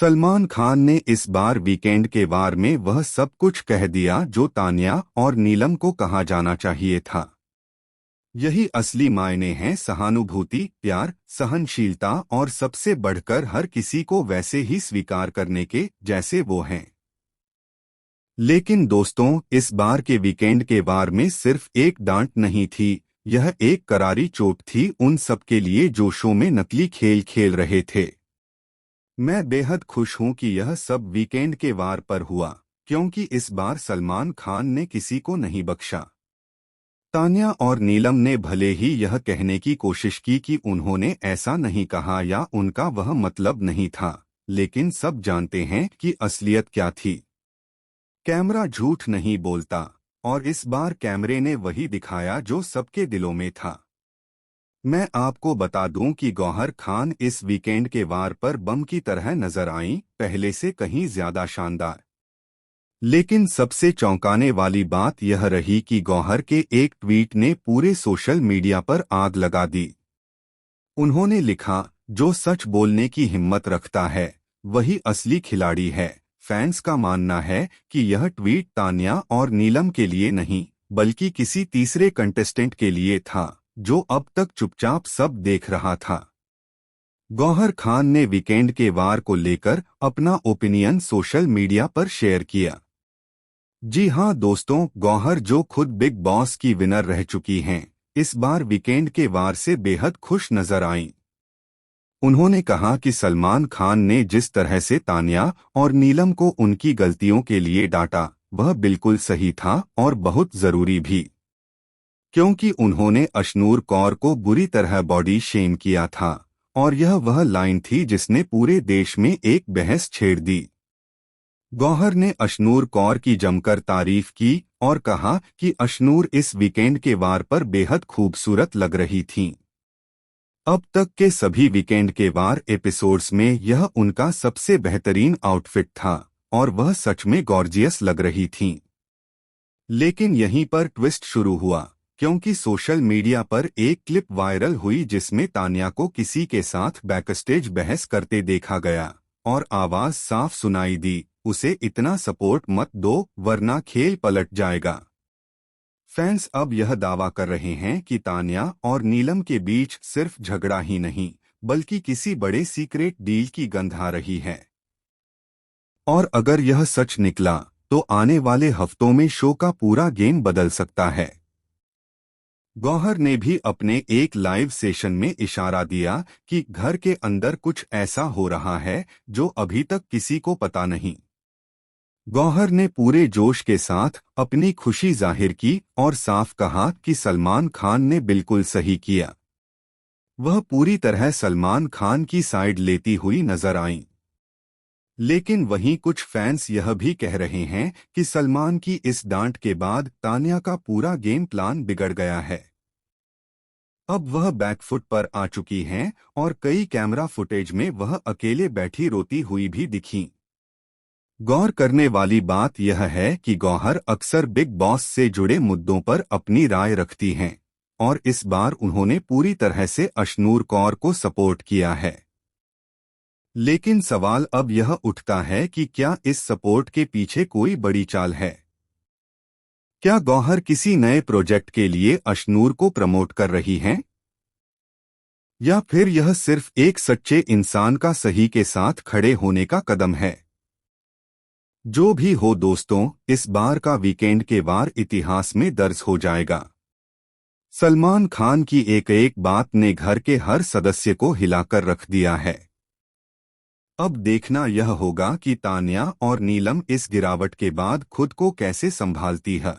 सलमान खान ने इस बार वीकेंड के वार में वह सब कुछ कह दिया जो तान्या और नीलम को कहा जाना चाहिए था। यही असली मायने हैं सहानुभूति, प्यार, सहनशीलता और सबसे बढ़कर हर किसी को वैसे ही स्वीकार करने के जैसे वो हैं। लेकिन दोस्तों, इस बार के वीकेंड के वार में सिर्फ एक डांट नहीं थी, यह एक करारी चोट थी उन सबके लिए जो शो में नकली खेल खेल रहे थे। मैं बेहद खुश हूं कि यह सब वीकेंड के वार पर हुआ, क्योंकि इस बार सलमान खान ने किसी को नहीं बख्शा। तान्या और नीलम ने भले ही यह कहने की कोशिश की कि उन्होंने ऐसा नहीं कहा या उनका वह मतलब नहीं था, लेकिन सब जानते हैं कि असलियत क्या थी। कैमरा झूठ नहीं बोलता, और इस बार कैमरे ने वही दिखाया जो सबके दिलों में था। मैं आपको बता दूं कि गौहर खान इस वीकेंड के वार पर बम की तरह नजर आईं, पहले से कहीं ज्यादा शानदार। लेकिन सबसे चौंकाने वाली बात यह रही कि गौहर के एक ट्वीट ने पूरे सोशल मीडिया पर आग लगा दी। उन्होंने लिखा, जो सच बोलने की हिम्मत रखता है वही असली खिलाड़ी है। फैंस का मानना है कि यह ट्वीट तान्या और नीलम के लिए नहीं, बल्कि किसी तीसरे कंटेस्टेंट के लिए था, जो अब तक चुपचाप सब देख रहा था। गौहर खान ने वीकेंड के वार को लेकर अपना ओपिनियन सोशल मीडिया पर शेयर किया। जी हां दोस्तों, गौहर जो खुद बिग बॉस की विनर रह चुकी हैं, इस बार वीकेंड के वार से बेहद खुश नजर आईं। उन्होंने कहा कि सलमान खान ने जिस तरह से तान्या और नीलम को उनकी गलतियों के लिए डांटा, वह बिल्कुल सही था और बहुत जरूरी भी, क्योंकि उन्होंने अशनूर कौर को बुरी तरह बॉडी शेम किया था, और यह वह लाइन थी जिसने पूरे देश में एक बहस छेड़ दी। गौहर ने अशनूर कौर की जमकर तारीफ की और कहा कि अशनूर इस वीकेंड के वार पर बेहद खूबसूरत लग रही थीं। अब तक के सभी वीकेंड के वार एपिसोड्स में यह उनका सबसे बेहतरीन आउटफिट था और वह सच में गॉर्जियस लग रही थीं। लेकिन यहीं पर ट्विस्ट शुरू हुआ, क्योंकि सोशल मीडिया पर एक क्लिप वायरल हुई जिसमें तान्या को किसी के साथ बैकस्टेज बहस करते देखा गया और आवाज साफ सुनाई दी, उसे इतना सपोर्ट मत दो वरना खेल पलट जाएगा। फैंस अब यह दावा कर रहे हैं कि तान्या और नीलम के बीच सिर्फ झगड़ा ही नहीं, बल्कि किसी बड़े सीक्रेट डील की गंध आ रही है। और अगर यह सच निकला तो आने वाले हफ्तों में शो का पूरा गेम बदल सकता है। गौहर ने भी अपने एक लाइव सेशन में इशारा दिया कि घर के अंदर कुछ ऐसा हो रहा है जो अभी तक किसी को पता नहीं। गौहर ने पूरे जोश के साथ अपनी खुशी जाहिर की और साफ कहा कि सलमान खान ने बिल्कुल सही किया। वह पूरी तरह सलमान खान की साइड लेती हुई नजर आईं। लेकिन वहीं कुछ फैंस यह भी कह रहे हैं कि सलमान की इस डांट के बाद तान्या का पूरा गेम प्लान बिगड़ गया है। अब वह बैकफुट पर आ चुकी हैं और कई कैमरा फुटेज में वह अकेले बैठी रोती हुई भी दिखीं। गौर करने वाली बात यह है कि गौहर अक्सर बिग बॉस से जुड़े मुद्दों पर अपनी राय रखती हैं, और इस बार उन्होंने पूरी तरह से अशनूर कौर को सपोर्ट किया है। लेकिन सवाल अब यह उठता है कि क्या इस सपोर्ट के पीछे कोई बड़ी चाल है? क्या गौहर किसी नए प्रोजेक्ट के लिए अशनूर को प्रमोट कर रही हैं? या फिर यह सिर्फ एक सच्चे इंसान का सही के साथ खड़े होने का कदम है? जो भी हो दोस्तों, इस बार का वीकेंड के वार इतिहास में दर्ज हो जाएगा। सलमान खान की एक एक बात ने घर के हर सदस्य को हिलाकर रख दिया है। अब देखना यह होगा कि तान्या और नीलम इस गिरावट के बाद खुद को कैसे संभालती है।